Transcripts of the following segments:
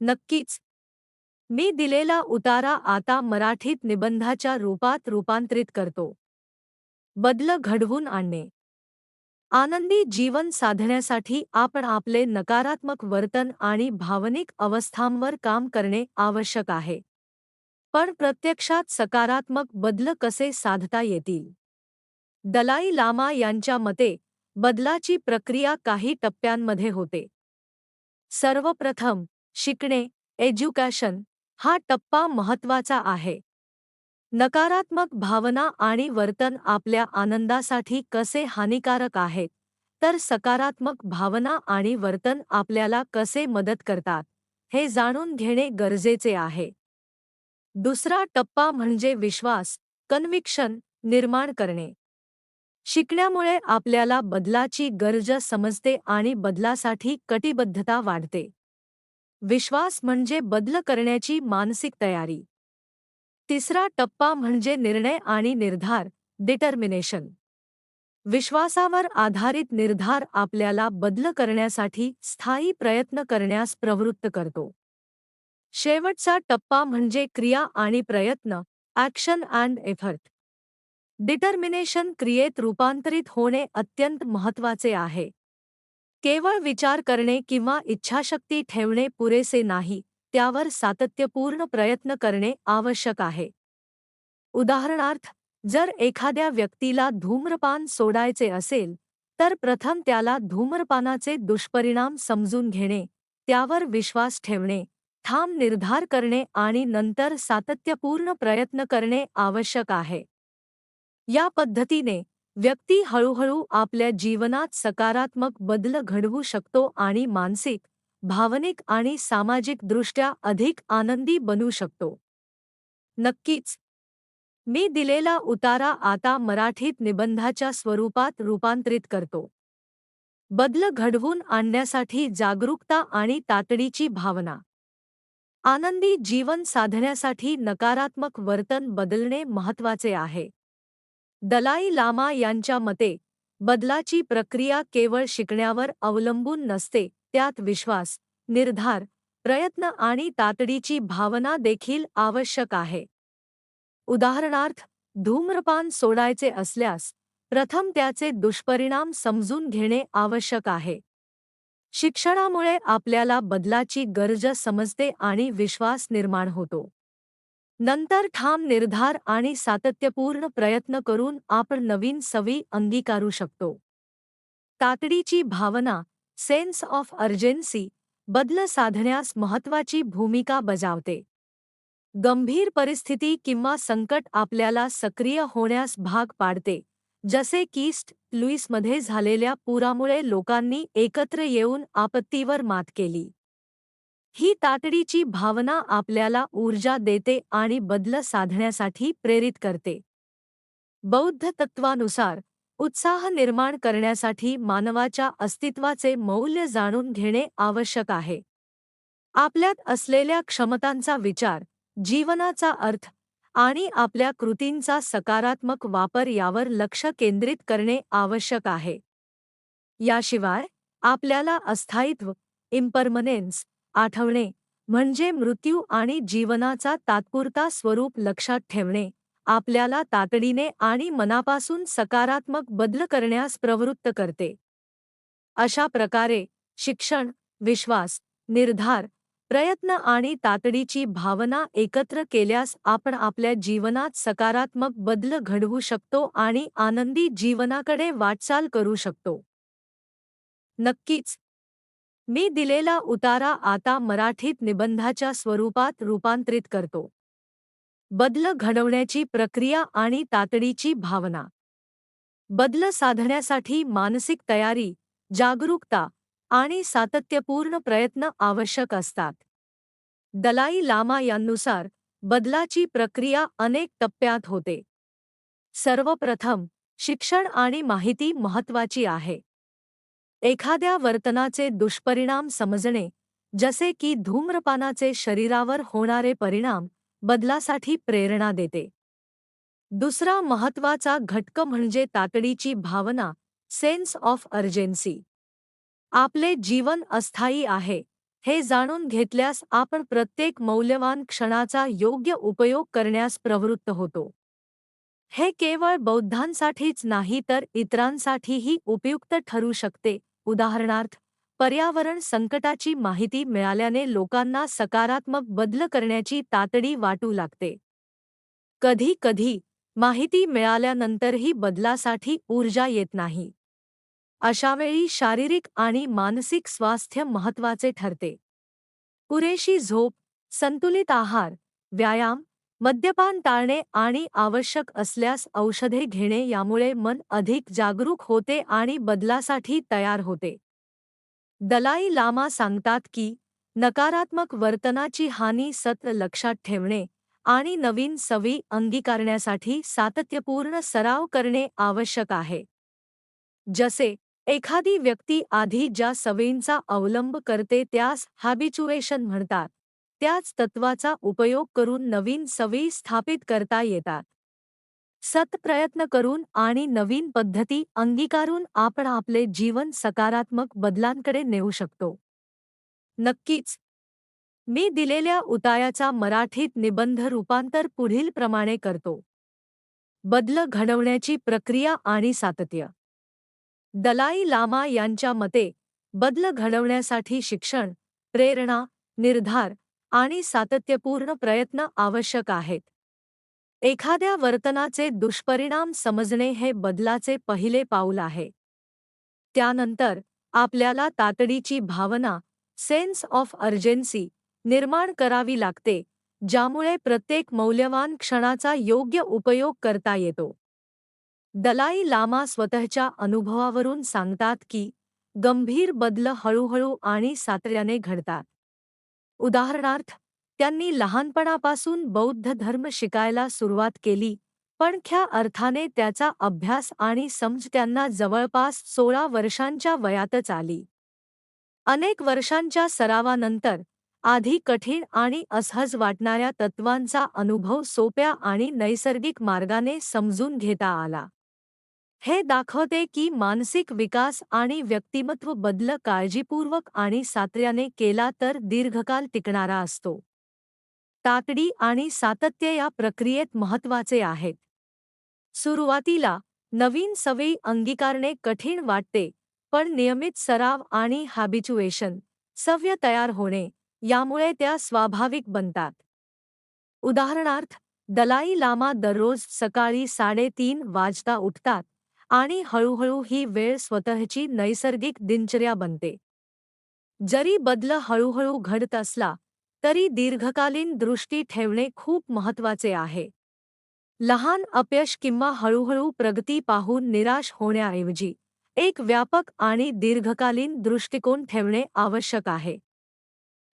नक्कीच. मी दिलेला उतारा आता मराठीत निबंधाच्या रूपात रूपांतरित करतो. बदल घडवून आणणे. आनंदी जीवन साधण्यासाठी आपण आपले नकारात्मक वर्तन आणि भावनिक अवस्थांवर काम करणे आवश्यक आहे. पण प्रत्यक्षात सकारात्मक बदल कसे साधता येतील? दलाई लामा यांच्या मते, बदलाची प्रक्रिया काही टप्प्यांमध्ये होते. सर्वप्रथम, शिकणे, एज्युकेशन, हा टप्पा महत्त्वाचा आहे. नकारात्मक भावना आणि वर्तन आपल्या आनंदासाठी कसे हानिकारक आहेत, तर सकारात्मक भावना आणि वर्तन आपल्याला कसे मदत करतात, हे जाणून घेणे गरजेचे आहे. दुसरा टप्पा म्हणजे विश्वास, कन्व्हिक्शन, निर्माण करणे. शिकण्यामुळे आपल्याला बदलाची गरज समजते आणि बदलासाठी कटिबद्धता वाढते. विश्वास म्हणजे बदल करण्याची मानसिक तयारी. तिसरा टप्पा म्हणजे निर्णय आणि निर्धार, डिटर्मिनेशन. विश्वासावर आधारित निर्धार आपल्याला बदल करण्यासाठी स्थायी प्रयत्न करण्यास प्रवृत्त करतो. शेवटचा टप्पा म्हणजे क्रिया आणि प्रयत्न, ॲक्शन अँड एफर्ट. डिटर्मिनेशन क्रियेत रूपांतरित होणे अत्यंत महत्त्वाचे आहे. केवळ विचार करणे किंवा इच्छाशक्ती ठेवणे पुरेसे नाही, त्यावर सातत्यपूर्ण प्रयत्न करणे आवश्यक आहे. उदाहरणार्थ, जर एखाद्या व्यक्तीला धूम्रपान सोडायचे असेल, तर प्रथम त्याला धूम्रपानाचे दुष्परिणाम समजून घेणे, त्यावर विश्वास ठेवणे, ठाम निर्धार करणे आणि नंतर सातत्यपूर्ण प्रयत्न करणे आवश्यक आहे. या पद्धतीने व्यक्ती हळूहळू आपल्या जीवनात सकारात्मक बदल घडवू शकतो आणि मानसिक, भावनिक आणि सामाजिक दृष्ट्या अधिक आनंदी बनू शकतो. नक्कीच. मी दिलेला उतारा आता मराठीत निबंधाच्या स्वरूपात रूपांतरित करतो. बदल घडवून आणण्यासाठी जागरूकता आणि तातडीची भावना. आनंदी जीवन साधण्यासाठी नकारात्मक वर्तन बदलणे महत्त्वाचे आहे. दलाई लामा यांच्या मते, बदलाची प्रक्रिया केवळ शिकण्यावर अवलंबून नसते, त्यात विश्वास, निर्धार, प्रयत्न आणि तातडीची भावना देखील आवश्यक आहे. उदाहरणार्थ, धूम्रपान सोडायचे असल्यास प्रथम त्याचे दुष्परिणाम समजून घेणे आवश्यक आहे. शिक्षणामुळे आपल्याला बदलाची गरज समजते आणि विश्वास निर्माण होतो. नंतर ठाम निर्धार आणि सातत्यपूर्ण प्रयत्न करून आपण नवीन सवयी अंगीकारू शकतो. तातडीची भावना, सेन्स ऑफ अर्जन्सी, बदल साधण्यास महत्त्वाची भूमिका बजावते. गंभीर परिस्थिती किंवा संकट आपल्याला सक्रिय होण्यास भाग पाडते, जसे की ईस्ट लुईसमध्ये झालेल्या पुरामुळे लोकांनी एकत्र येऊन आपत्तीवर मात केली. ही तातडीची भावना आपल्याला ऊर्जा देते आणि बदल साधण्यासाठी प्रेरित करते. बौद्ध तत्त्वानुसार, उत्साह निर्माण करण्यासाठी मानवाच्या अस्तित्वाचे मौल्य जाणून घेणे आवश्यक आहे. आपल्यात असलेल्या क्षमतांचा विचार, जीवनाचा अर्थ आणि आपल्या कृतींचा सकारात्मक वापर यावर लक्ष केंद्रित करणे आवश्यक आहे. याशिवाय, आपल्याला अस्थायित्व, इम्परमनेन्स, आठवणे, म्हणजे मृत्यू आणि जीवनाचा तात्पुरता स्वरूप लक्षात ठेवणे, आपल्याला तातडीने आणि मनापासून सकारात्मक बदल करण्यास प्रवृत्त करते. अशा प्रकारे, शिक्षण, विश्वास, निर्धार, प्रयत्न आणि तातडीची भावना एकत्र केल्यास आपण आपल्या जीवनात सकारात्मक बदल घडवू शकतो आणि आनंदी जीवनाकडे वाटचाल करू शकतो. नक्कीच. मी दिलेला उतारा आता मराठीत निबंधाच्या स्वरूपात रूपांतरित करतो. बदल घडवण्याची प्रक्रिया आणि तातडीची भावना. बदल साधण्यासाठी मानसिक तयारी, जागरूकता आणि सातत्यपूर्ण प्रयत्न आवश्यक असतात. दलाई लामा यांनुसार, बदलाची प्रक्रिया अनेक टप्प्यात होते. सर्वप्रथम, शिक्षण आणि माहिती महत्त्वाची आहे. एखाद्या वर्तनाचे दुष्परिणाम समजणे, जसे की धूम्रपानाचे शरीरावर होणारे परिणाम, बदलासाठी प्रेरणा देते. दुसरा महत्त्वाचा घटक म्हणजे तातडीची भावना, सेन्स ऑफ अर्जन्सी. आपले जीवन अस्थायी आहे, हे जाणून घेतल्यास आपण प्रत्येक मौल्यवान क्षणाचा योग्य उपयोग करण्यास प्रवृत्त होतो. हे केवळ बौद्धांसाठीच नाही तर इतरांसाठीही उपयुक्त ठरू शकते. उदाहरणार्थ, पर्यावरण संकटाची माहिती मिळाल्याने लोकांना सकारात्मक बदल करण्याची तातडी वाटू लागते. कधी कधी माहिती मिळाल्यानंतरही बदलासाठी ऊर्जा येत नाही. अशावेळी शारीरिक आणि मानसिक स्वास्थ्य महत्त्वाचे ठरते. पुरेशी झोप, संतुलित आहार, व्यायाम, मद्यपान टाळणे आणि आवश्यक असल्यास औषधे घेणे यामुळे मन अधिक जागरूक होते आणि बदलासाठी तयार होते. दलाई लामा सांगतात की नकारात्मक वर्तनाची हानी सतत लक्षात ठेवणे आणि नवीन सवयी अंगीकारण्यासाठी सातत्यपूर्ण सराव करणे आवश्यक आहे. जसे एखादी व्यक्ती आधी ज्या सवयींचा अवलंब करते त्यास हॅबिच्युएशन म्हणतात, त्याच तत्वाचा उपयोग करून नवीन सवयी स्थापित करता येतात. सतप्रयत्न करून आणि नवीन पद्धती अंगीकारून आपण आपले जीवन सकारात्मक बदलांकडे नेऊ शकतो. नक्कीच. मी दिलेल्या उतायाचा मराठीत निबंध रूपांतर पुढील प्रमाणे करतो. बदल घडवण्याची प्रक्रिया आणि सातत्य. दलाई लामा यांच्या मते बदल घडवण्यासाठी शिक्षण, प्रेरणा, निर्धार आणि सातत्यपूर्ण प्रयत्न आवश्यक आहेत. एखाद्या वर्तनाचे दुष्परिणाम समजणे हे बदलाचे पहिले पाऊल आहे. त्यानंतर आपल्याला तातडीची भावना, सेन्स ऑफ अर्जन्सी, निर्माण करावी लागते, ज्यामुळे प्रत्येक मौल्यवान क्षणाचा योग्य उपयोग करता येतो. दलाई लामा स्वतःच्या अनुभवावरून सांगतात की गंभीर बदल हळूहळू आणि सातत्याने घडतात. उदाहरणार्थ, त्यांनी लहानपणापासून बौद्ध धर्म शिकायला सुरुवात केली, पण खऱ्या अर्थाने त्याचा अभ्यास आणि समज त्यांना जवळपास 16 वर्षांच्या वयातच आली. अनेक वर्षांच्या सरावानंतर आधी कठीण आणि असहज वाटणाऱ्या तत्वांचा अनुभव सोप्या आणि नैसर्गिक मार्गाने समजून घेता आला. हे दाखवते की मानसिक विकास आणि व्यक्तिमत्व बदल काळजीपूर्वक आणि सातत्याने केला तर दीर्घकाल टिकणारा असतो. तातडी आणि सातत्य या प्रक्रियेत महत्त्वाचे आहेत. सुरुवातीला नवीन सवयी अंगीकारणे कठीण वाटते, पण नियमित सराव आणि हॅबिच्युएशन, सवय तयार होणे, यामुळे त्या स्वाभाविक बनतात. उदाहरणार्थ, दलाई लामा दररोज सकाळी 3:30 वाजता उठतात आणि हळूहळू ही वेळ स्वतःची नैसर्गिक दिनचर्या बनते. जरी बदल हळूहळू घडत असला तरी दीर्घकालीन दृष्टी ठेवणे खूप महत्त्वाचे आहे. लहान अपयश किंवा हळूहळू प्रगती पाहून निराश होण्याऐवजी एक व्यापक आणि दीर्घकालीन दृष्टिकोन ठेवणे आवश्यक आहे.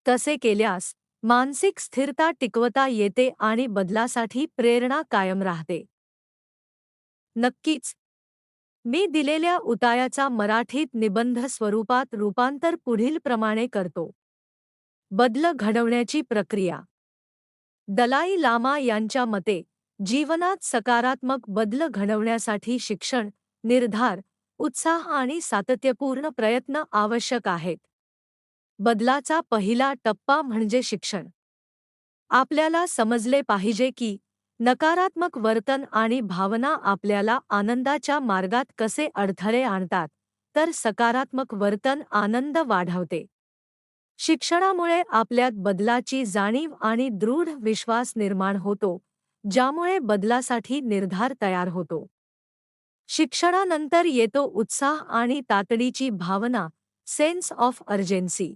तसे केल्यास मानसिक स्थिरता टिकवता येते आणि बदलासाठी प्रेरणा कायम राहते. नक्कीच. मी दिलेल्या उतायाचा मराठीत निबंध स्वरूपात रूपांतर पुढील प्रमाणे करतो. बदल घडवण्याची प्रक्रिया. दलाई लामा यांच्या मते जीवनात सकारात्मक बदल घडवण्यासाठी शिक्षण, निर्धार, उत्साह आणि सातत्यपूर्ण प्रयत्न आवश्यक आहेत. बदलाचा पहिला टप्पा म्हणजे शिक्षण. आपल्याला समजले पाहिजे की नकारात्मक वर्तन आणि भावना आपल्याला आनंदाच्या मार्गात कसे अडथळे आणतात, तर सकारात्मक वर्तन आनंद वाढवते. शिक्षणामुळे आपल्यात बदलाची जाणीव आणि दृढ विश्वास निर्माण होतो, ज्यामुळे बदलासाठी निर्धार तयार होतो. शिक्षणानंतर येतो उत्साह आणि तातडीची भावना, सेन्स ऑफ अर्जन्सी.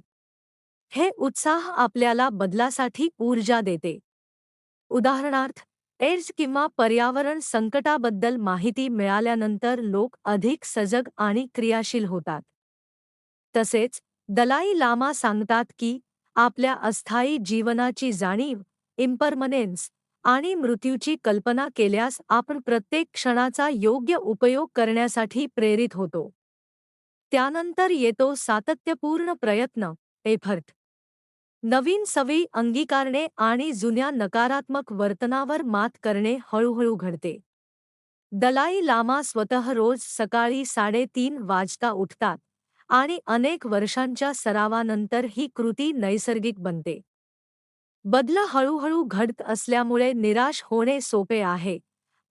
हे उत्साह आपल्याला बदलासाठी ऊर्जा देते. उदाहरणार्थ, एड्स किंवा पर्यावरण संकटाबद्दल माहिती मिळाल्यानंतर लोक अधिक सजग आणि क्रियाशील होतात. तसेच दलाई लामा सांगतात की आपल्या अस्थायी जीवनाची जाणीव, इम्परमनेन्स आणि मृत्यूची कल्पना केल्यास आपण प्रत्येक क्षणाचा योग्य उपयोग करण्यासाठी प्रेरित होतो. त्यानंतर येतो सातत्यपूर्ण प्रयत्न, एफर्ट. नवीन सवयी अंगीकारणे आणि जुन्या नकारात्मक वर्तनावर मात करणे हळूहळू घडते. दलाई लामा स्वतः रोज सकाळी 3:30 वाजता उठतात आणि अनेक वर्षांच्या सरावानंतर ही कृती नैसर्गिक बनते. बदल हळूहळू घडत असल्यामुळे निराश होणे सोपे आहे,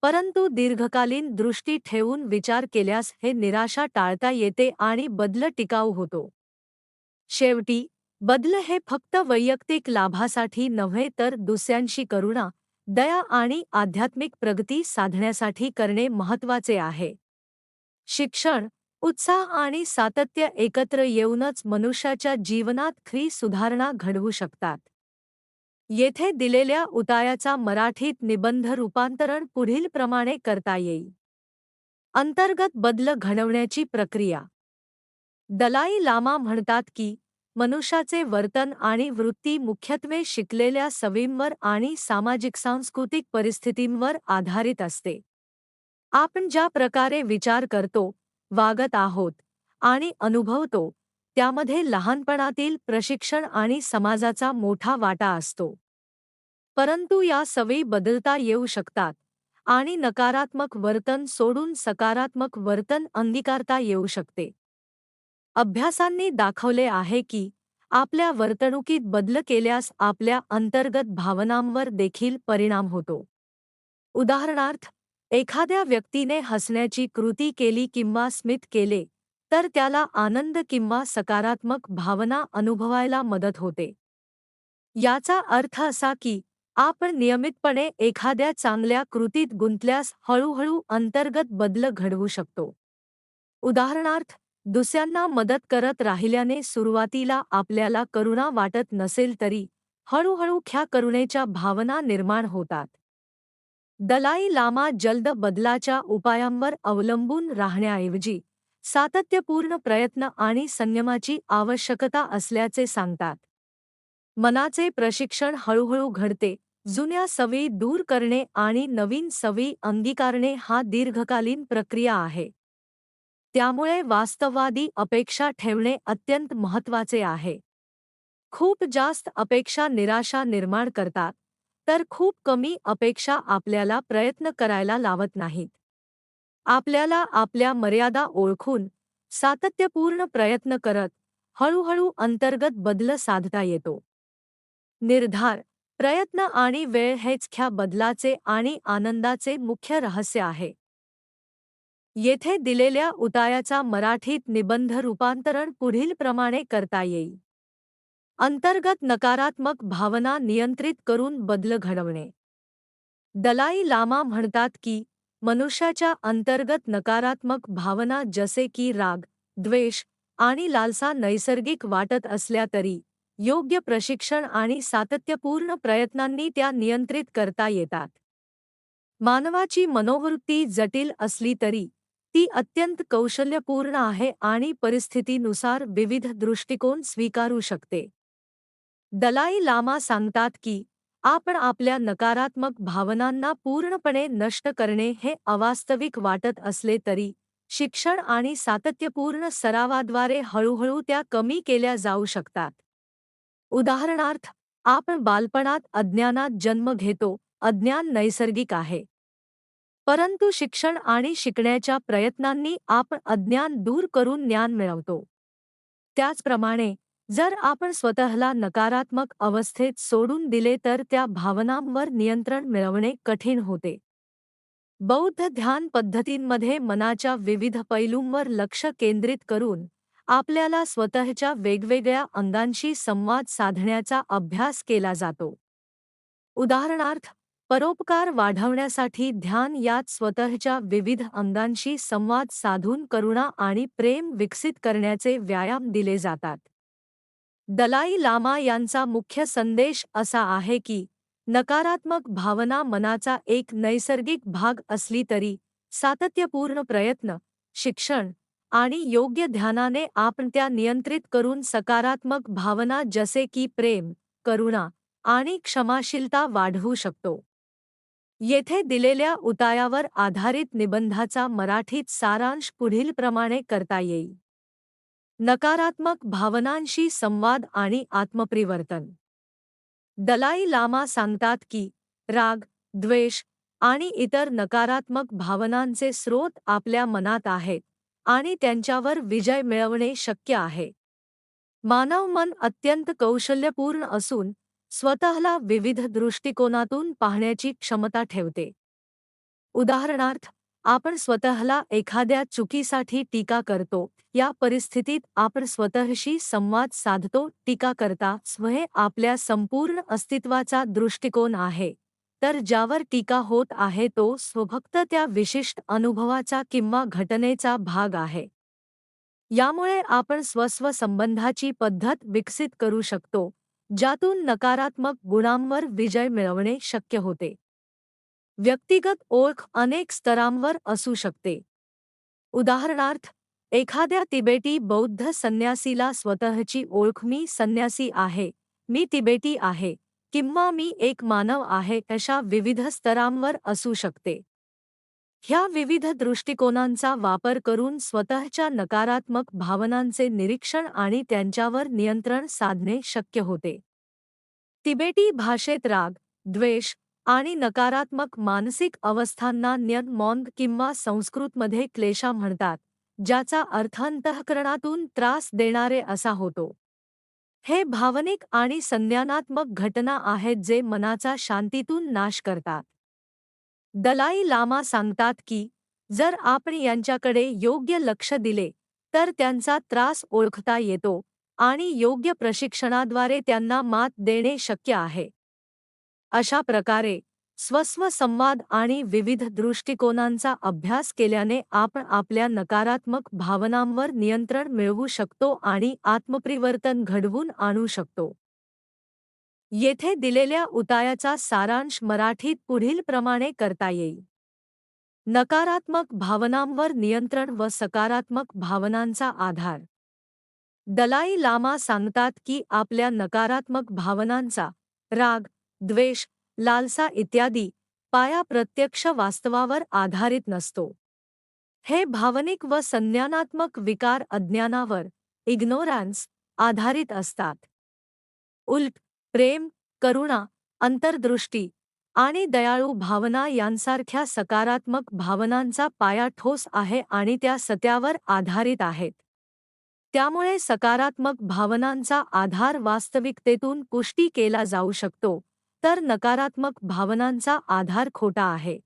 परंतु दीर्घकालीन दृष्टी ठेवून विचार केल्यास हे निराशा टाळता येते आणि बदल टिकाऊ होतो. शेवटी, बदल हे फक्त वैयक्तिक लाभासाठी नव्हे तर दुसऱ्यांशी करुणा, दया आणि आध्यात्मिक प्रगती साधण्यासाठी करणे महत्त्वाचे आहे. शिक्षण, उत्साह आणि सातत्य एकत्र येऊनच मनुष्याच्या जीवनात खरी सुधारणा घडवू शकतात. येथे दिलेल्या उतायाचा मराठीत निबंध रूपांतरण पुढीलप्रमाणे करता येईल. अंतर्गत बदल घडवण्याची प्रक्रिया. दलाई लामा म्हणतात की मनुष्याचे वर्तन आणि वृत्ती मुख्यत्वे शिकलेल्या सवयींवर आणि सामाजिक सांस्कृतिक परिस्थितींवर आधारित असते. आपण ज्या प्रकारे विचार करतो, वागत आहोत आणि अनुभवतो, त्यामध्ये लहानपणातील प्रशिक्षण आणि समाजाचा मोठा वाटा असतो. परंतु या सवयी बदलता येऊ शकतात आणि नकारात्मक वर्तन सोडून सकारात्मक वर्तन अंगीकारता येऊ शकते. अभ्यासांनी दाखवले आहे की आपल्या वर्तणुकीत बदल केल्यास आपल्या अंतर्गत भावनांवर देखील परिणाम होतो. उदाहरणार्थ, एखाद्या व्यक्तीने हसण्याची कृती केली किंवा स्मित केले, तर त्याला आनंद किंवा सकारात्मक भावना अनुभवायला मदत होते. याचा अर्थ असा की आपण नियमितपणे एखाद्या चांगल्या कृतीत गुंतल्यास हळूहळू अंतर्गत बदल घडवू शकतो. उदाहरणार्थ, दुसऱ्यांना मदत करत राहिल्याने सुरुवातीला आपल्याला करुणा वाटत नसेल तरी हळूहळू ख्या करुणेच्या भावना निर्माण होतात. दलाई लामा जलद बदलाच्या उपायांवर अवलंबून राहण्याऐवजी सातत्यपूर्ण प्रयत्न आणि संयमाची आवश्यकता असल्याचे सांगतात. मनाचे प्रशिक्षण हळूहळू घडते, जुन्या सवयी दूर करणे आणि नवीन सवयी अंगीकारणे हा दीर्घकालीन प्रक्रिया आहे. त्यामुळे वास्तववादी अपेक्षा ठेवणे अत्यंत महत्त्वाचे आहे. खूप जास्त अपेक्षा निराशा निर्माण करतात, तर खूप कमी अपेक्षा आपल्याला प्रयत्न करायला लावत नाहीत. आपल्याला आपल्या मर्यादा ओळखून सातत्यपूर्ण प्रयत्न करत हळूहळू अंतर्गत बदल साधता येतो. निर्धार, प्रयत्न आणि वेळ हेच ख्या बदलाचे आणि आनंदाचे मुख्य रहस्य आहे. येथे दिलेल्या उतायाचा मराठीत निबंध रूपांतरण पुढीलप्रमाणे करता येईल. अंतर्गत नकारात्मक भावना नियंत्रित करून बदल घडवणे. दलाई लामा म्हणतात की मनुष्याच्या अंतर्गत नकारात्मक भावना जसे की राग, द्वेष आणि लालसा नैसर्गिक वाटत असल्या तरी योग्य प्रशिक्षण आणि सातत्यपूर्ण प्रयत्नांनी त्या नियंत्रित करता येतात. मानवाची मनोवृत्ती जटिल असली तरी ती अत्यंत कौशल्यपूर्ण आहे आणि परिस्थितीनुसार विविध दृष्टिकोन स्वीकारू शकते. दलाई लामा सांगतात की आपण आपल्या नकारात्मक भावनांना पूर्णपणे नष्ट करणे हे अवास्तविक वाटत असले तरी शिक्षण आणि सातत्यपूर्ण सरावाद्वारे हळूहळू त्या कमी केल्या जाऊ शकतात. उदाहरणार्थ, आपण बालपणात अज्ञानात जन्म घेतो, अज्ञान नैसर्गिक आहे. परंतु शिक्षण आणि शिकण्याच्या प्रयत्नांनी आपण अज्ञान दूर करून ज्ञान मिळवतो. त्याचप्रमाणे, जर आपण स्वतःला नकारात्मक अवस्थेत सोडून दिले तर त्या भावनांवर नियंत्रण मिळवणे कठीण होते. बौद्ध ध्यान पद्धतींमध्ये मनाच्या विविध पैलूंवर लक्ष केंद्रित करून आपल्याला स्वतःच्या वेगवेगळ्या अंगांशी संवाद साधण्याचा अभ्यास केला जातो. उदाहरणार्थ, परोपकार वाढवण्यासाठी ध्यान यात स्वतःच्या विविध अंगांशी संवाद साधून करुणा आणि प्रेम विकसित करण्याचे व्यायाम दिले जातात. दलाई लामा यांचा मुख्य संदेश असा आहे की नकारात्मक भावना मनाचा एक नैसर्गिक भाग असली तरी सातत्यपूर्ण प्रयत्न, शिक्षण आणि योग्य ध्यानाने आपण त्या नियंत्रित करून सकारात्मक भावना जसे की प्रेम, करुणा आणि क्षमाशीलता वाढवू शकतो. येथे दिलेल्या उतायावर आधारित निबंधाचा मराठीत सारांश पुढीलप्रमाणे करता येईल. नकारात्मक भावनांशी संवाद आणि आत्मपरिवर्तन. दलाई लामा सांगतात की राग, द्वेष आणि इतर नकारात्मक भावनांचे स्रोत आपल्या मनात आहेत आणि त्यांच्यावर विजय मिळवणे शक्य आहे. मानव मन अत्यंत कौशल्यपूर्ण असून स्वतःला विविध दृष्टिकोनातून पाहण्याची क्षमता ठेवते. उदाहरणार्थ, आपण स्वतःला एखाद्या चुकीसाठी टीका करतो. या परिस्थितीत आपण स्वतःशी संवाद साधतो. टीका करता स्वहे आपल्या संपूर्ण अस्तित्वाचा दृष्टिकोन आहे, तर ज्यावर टीका होत आहे तो फक्त त्या विशिष्ट अनुभवाचा किंवा घटनेचा भाग आहे. यामुळे आपण स्वस्व संबंधाची पद्धत विकसित करू शकतो, ज्यातून नकारात्मक गुणांवर विजय मिळवणे शक्य होते. व्यक्तिगत ओळख अनेक स्तरांवर असू शकते. उदाहरणार्थ, एखाद्या तिबेटी बौद्ध संन्यासीला स्वतःची ओळख "मी संन्यासी आहे, मी तिबेटी आहे" किंवा "मी एक मानव आहे" अशा विविध स्तरांवर असू शकते. ह्या विविध दृष्टिकोनांचा वापर करून स्वतःच्या नकारात्मक भावनांचे निरीक्षण आणि त्यांच्यावर नियंत्रण साधणे शक्य होते. तिबेटी भाषेत राग, द्वेष आणि नकारात्मक मानसिक अवस्थांना न्यन किंवा संस्कृतमध्ये क्लेशा म्हणतात, ज्याचा अर्थ अंतःकरणातून त्रास देणारे असा होतो. हे भावनिक आणि संज्ञानात्मक घटना आहेत जे मनाचा शांतीतून नाश करतात. दलाई लामा सांगतात की जर आपण यांच्याकडे योग्य लक्ष दिले तर त्यांचा त्रास ओळखता येतो आणि योग्य प्रशिक्षणाद्वारे त्यांना मात देणे शक्य आहे. अशा प्रकारे स्वस्व संवाद आणि विविध दृष्टिकोनांचा अभ्यास केल्याने आपण आपल्या नकारात्मक भावनांवर नियंत्रण मिळवू शकतो आणि आत्मपरिवर्तन घडवून आणू शकतो. येथे दिलेल्या उपायाचा सारांश मराठीत पुढीलप्रमाणे करता येईल. नकारात्मक भावनांवर नियंत्रण व सकारात्मक भावनांचा आधार. दलाई लामा सांगतात की आपल्या नकारात्मक भावनांचा राग, द्वेष, लालसा इत्यादी पाया प्रत्यक्ष वास्तवावर आधारित नसतो. हे भावनिक व संज्ञानात्मक विकार अज्ञानावर इग्नोरन्स आधारित असतात. उलट प्रेम, करुणा, अंतर्दृष्टी आणि दयाळू भावना यांसारख्या सकारात्मक भावनांचा पाया ठोस आहे आणि त्या सत्यावर आधारित आहेत. त्यामुळे सकारात्मक भावनांचा आधार वास्तविकतेतून पुष्टी केला जाऊ शकतो, तर नकारात्मक भावनांचा आधार खोटा आहे.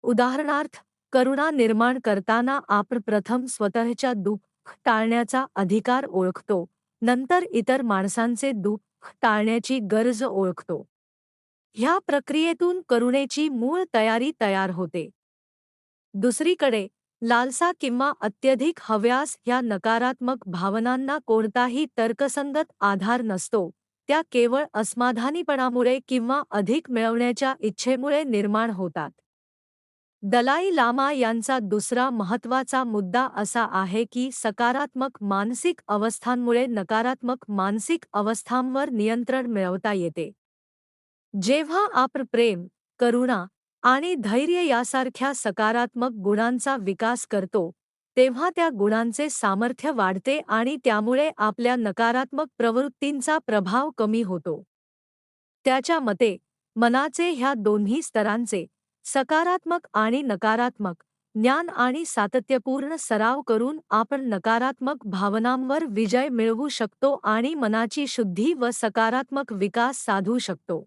उदाहरणार्थ, करुणा निर्माण करताना आपण प्रथम स्वतःच्या दुःख टाळण्याचा अधिकार ओळखतो, नंतर इतर माणसांचे दुःख टाळण्याची गरज ओळखतो. ह्या प्रक्रियेतून करुणेची मूळ तयारी तयार होते. दुसरीकडे लालसा किंवा अत्यधिक हव्यास ह्या नकारात्मक भावनांना कोणताही तर्कसंगत आधार नसतो, त्या केवळ असमाधानीपणामुळे किंवा अधिक मिळवण्याच्या इच्छेमुळे निर्माण होतात. दलाई लामा यांचा दुसरा महत्त्वाचा मुद्दा असा आहे की सकारात्मक मानसिक अवस्थांमुळे नकारात्मक मानसिक अवस्थांवर नियंत्रण मिळवता येते. जेव्हा आपण प्रेम, करुणा आणि धैर्य यासारख्या सकारात्मक गुणांचा विकास करतो, तेव्हा त्या गुणांचे सामर्थ्य वाढते आणि त्यामुळे आपल्या नकारात्मक प्रवृत्तींचा प्रभाव कमी होतो. त्याच्या मते, मनाचे ह्या दोन्ही स्तरांचे, सकारात्मक आणि नकारात्मक, ज्ञान आणि सातत्यपूर्ण सराव करून आपण नकारात्मक भावनांवर विजय मिळवू शकतो आणि मनाची शुद्धी व सकारात्मक विकास साधू शकतो.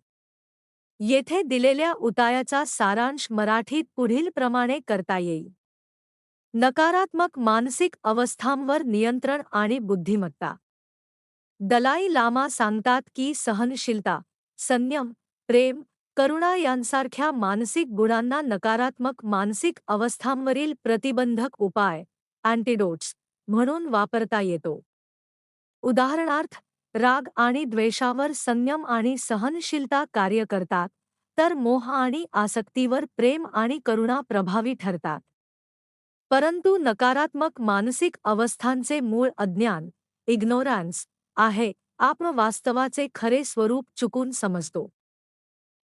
येथे दिलेल्या उपायाचा सारांश मराठीत पुढीलप्रमाणे करता येईल. नकारात्मक मानसिक अवस्थांवर नियंत्रण आणि बुद्धिमत्ता. दलाई लामा सांगतात की सहनशीलता, संयम, प्रेम, करुणा यांसारख्या मानसिक गुणांना नकारात्मक मानसिक अवस्थांवरील प्रतिबंधक उपाय अँटिडोट्स म्हणून वापरता येतो. उदाहरणार्थ, राग आणि द्वेषावर संयम आणि सहनशीलता कार्य करतात, तर मोह आणि आसक्तीवर प्रेम आणि करुणा प्रभावी ठरतात. परंतु नकारात्मक मानसिक अवस्थांचे मूळ अज्ञान इग्नोरन्स आहे. आपण वास्तवाचे खरे स्वरूप चुकून समजतो.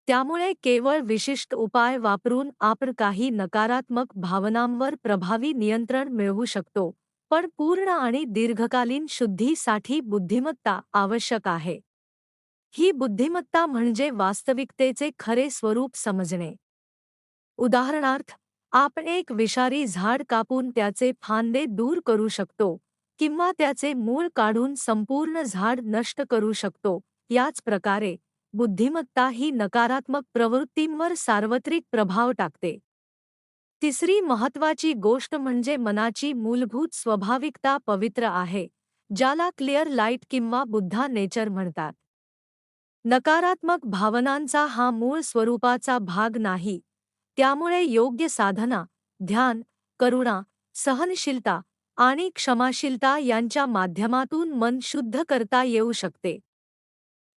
त्यामुळे केवळ विशिष्ट उपाय वापरून आपण काही नकारात्मक भावनांवर प्रभावी नियंत्रण मिळवू शकतो, पण पूर्ण आणि दीर्घकालीन शुद्धीसाठी बुद्धिमत्ता आवश्यक आहे. ही बुद्धिमत्ता म्हणजे वास्तविकतेचे खरे स्वरूप समजणे. उदाहरणार्थ, आपण एक विषारी झाड कापून त्याचे फांदे दूर करू शकतो किंवा त्याचे मूळ काढून संपूर्ण झाड नष्ट करू शकतो. याच प्रकारे बुद्धिमत्ता ही नकारात्मक प्रवृत्तींवर सार्वत्रिक प्रभाव टाकते. तिसरी महत्त्वाची गोष्ट म्हणजे मनाची मूलभूत स्वाभाविकता पवित्र आहे, ज्याला क्लिअर लाईट किंवा बुद्धा नेचर म्हणतात. नकारात्मक भावनांचा हा मूळ स्वरूपाचा भाग नाही. त्यामुळे योग्य साधना, ध्यान, करुणा, सहनशीलता आणि क्षमाशीलता यांच्या माध्यमातून मन शुद्ध करता येऊ शकते.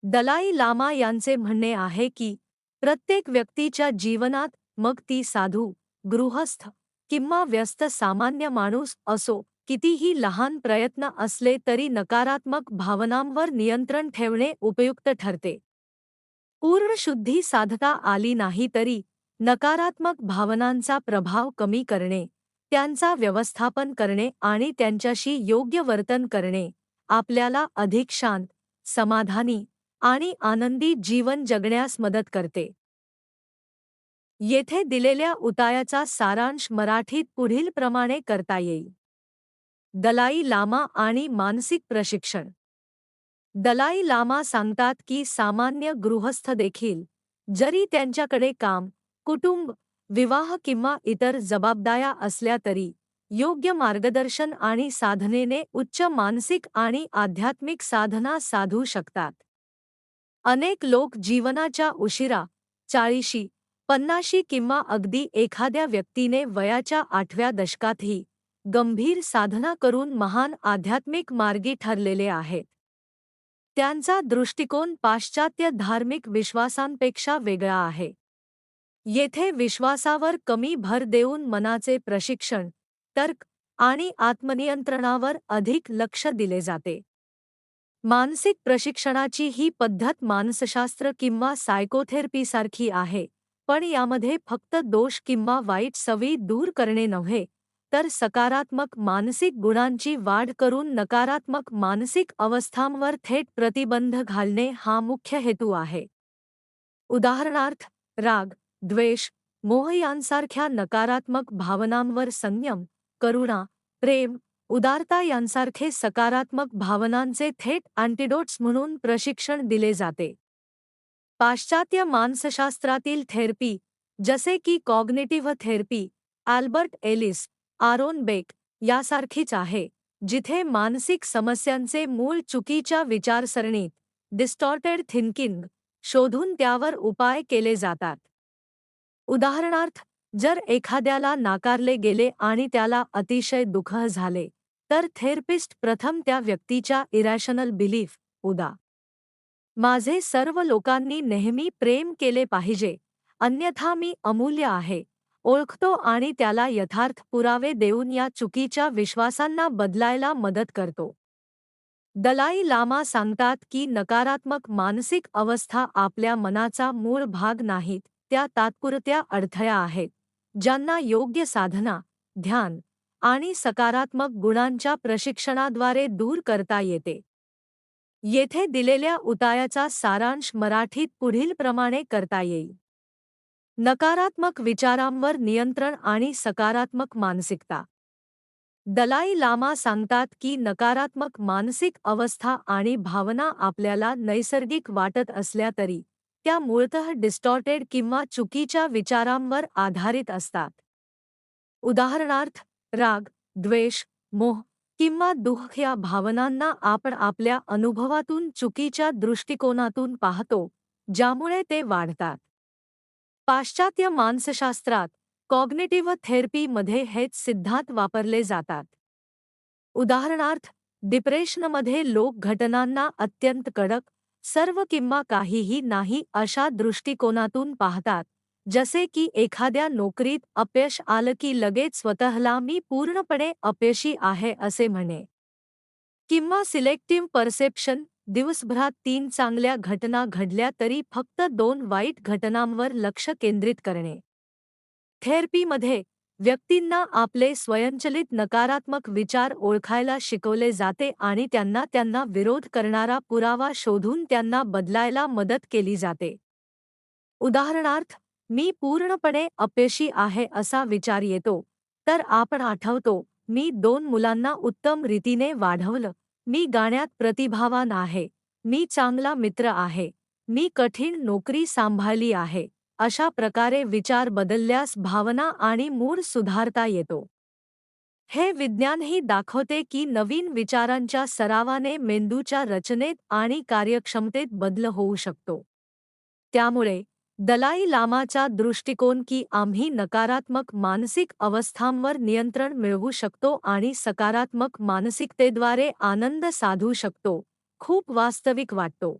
दलाई लामा यांचे म्हणणे आहे की प्रत्येक व्यक्तीच्या जीवनात, मग ती साधू, गृहस्थ किंवा व्यस्त सामान्य माणूस असो, कितीही लहान प्रयत्न असले तरी नकारात्मक भावनांवर नियंत्रण ठेवणे उपयुक्त ठरते. पूर्ण शुद्धी साधता आली नाही तरी नकारात्मक भावनांचा प्रभाव कमी करणे, त्यांचा व्यवस्थापन करणे आणि त्यांच्याशी योग्य वर्तन करणे आपल्याला अधिक शांत, समाधानी आणि आनंदी जीवन जगण्यास मदत करते. येथे दिलेल्या उपायाचा सारांश मराठीत पुढील प्रमाणे करता येईल. दलाई लामा आणि मानसिक प्रशिक्षण. दलाई लामा सांगतात की सामान्य गृहस्थ देखील, जरी त्यांच्याकडे काम, कुटुंब, विवाह किंवा इतर जबाबदाऱ्या असल्या तरी, योग्य मार्गदर्शन आणि साधनेने उच्च मानसिक आणि आध्यात्मिक साधना साधू शकतात. अनेक लोक जीवनाच्या उशिरा, 40, 50 किंवा अगदी एखाद्या व्यक्तीने वयाच्या 8व्या दशकातही गंभीर साधना करून महान आध्यात्मिक मार्गी ठरलेले आहेत. त्यांचा दृष्टिकोन पाश्चात्य धार्मिक विश्वासांपेक्षा वेगळा आहे. येथे विश्वासावर कमी भर देऊन मनाचे प्रशिक्षण, तर्क आणि आत्मनियंत्रणावर अधिक लक्ष दिले जाते. मानसिक प्रशिक्षणाची ही पद्धत मानसशास्त्र किंवा सायकोथेरपीसारखी आहे, पण यामध्ये फक्त दोष किंवा वाईट सवयी दूर करणे नव्हे, तर सकारात्मक मानसिक गुणांची वाढ करून नकारात्मक मानसिक अवस्थांवर थेट प्रतिबंध घालणे हा मुख्य हेतू आहे. उदाहरणार्थ, राग, द्वेष, मोह यांसारख्या नकारात्मक भावनांवर संयम, करुणा, प्रेम, उदारता यांसारखे सकारात्मक भावनांचे थेट अँटिडोट्स म्हणून प्रशिक्षण दिले जाते. पाश्चात्य मानसशास्त्रातील थेरपी, जसे की cognitive therapy, Albert Ellis, Aaron Beck यासारखीच आहे, जिथे मानसिक समस्यांचे मूळ चुकीच्या विचारसरणीत, डिस्टॉर्टेड थिंकिंग, शोधून त्यावर उपाय केले जातात. उदाहरणार्थ, जर एखाद्याला नाकारले गेले आणि त्याला अतिशय दुःख झाले, तर थेरपिस्ट प्रथम त्या व्यक्तीच्या इरॅशनल बिलीफ, उदा. माझे सर्व लोकांनी नेहमी प्रेम केले पाहिजे, अन्यथा मी अमूल्य आहे, ओळखतो आणि त्याला यथार्थ पुरावे देऊन या चुकीच्या विश्वासांना बदलायला मदत करतो. दलाई लामा सांगतात की नकारात्मक मानसिक अवस्था आपल्या मनाचा मूळ भाग नाहीत, त्या तात्पुरत्या अडथळ्या आहेत, ज्यांना योग्य साधना, ध्यान आणि सकारात्मक गुणांच्या प्रशिक्षणाद्वारे दूर करता येते. येथे दिलेल्या उपायाचा सारांश मराठीत पुढील प्रमाणे करता येईल. नकारात्मक विचारांवर नियंत्रण आणि सकारात्मक मानसिकता. दलाई लामा सांगतात की नकारात्मक मानसिक अवस्था आणि भावना आपल्याला नैसर्गिक वाटत असल्या तरी, त्या मूळतः डिस्टॉर्टेड किंवा चुकीच्या विचारांवर आधारित असतात. उदाहरणार्थ, राग, द्वेष, मोह किंवा दुःख या भावनांना आपण आपल्या अनुभवातून चुकीच्या दृष्टिकोनातून पाहतो, ज्यामुळे ते वाढतात. पाश्चात्य मानसशास्त्रात, कॉग्निटिव्ह थेरपीमध्ये हेच सिद्धांत वापरले जातात. उदाहरणार्थ, डिप्रेशनमध्ये लोक घटनांना अत्यंत कडक, सर्व किंवा काहीही नाही अशा दृष्टिकोनातून पाहतात, जसे की एखाद्या नोकरीत अपयश आलं की लगेच स्वतःला मी पूर्णपणे अपयशी आहे असे म्हणे. किंवा सिलेक्टिव्ह परसेप्शन, दिवसभरात 3 चांगल्या घटना घडल्या तरी फक्त 2 वाईट घटनांवर लक्ष केंद्रित करणे. थेरपीमध्ये व्यक्तींना आपले स्वयंचलित नकारात्मक विचार ओळखायला शिकवले जाते आणि त्यांना विरोध करणारा पुरावा शोधून त्यांना बदलायला मदत केली जाते. उदाहरणार्थ, मी पूर्णपणे अपयशी आहे असा विचार येतो, तर आपण आठवतो, मी 2 मुलांना उत्तम रीतीने वाढवलं, मी गाण्यात प्रतिभावान आहे, मी चांगला मित्र आहे, मी कठीण नोकरी सांभाळली आहे. अशा प्रकारे विचार बदलल्यास भावना आणि मूड सुधारता येतो. हे विज्ञानही दाखवते की नवीन विचारांच्या सरावाने मेंदूच्या रचनेत आणि कार्यक्षमतेत बदल होऊ शकतो. त्यामुळे दलाई लामाचा दृष्टिकोन की आम्ही नकारात्मक मानसिक अवस्थांवर नियंत्रण मिळवू शकतो आणि सकारात्मक मानसिकतेद्वारे आनंद साधू शकतो, खूप वास्तविक वाटतो.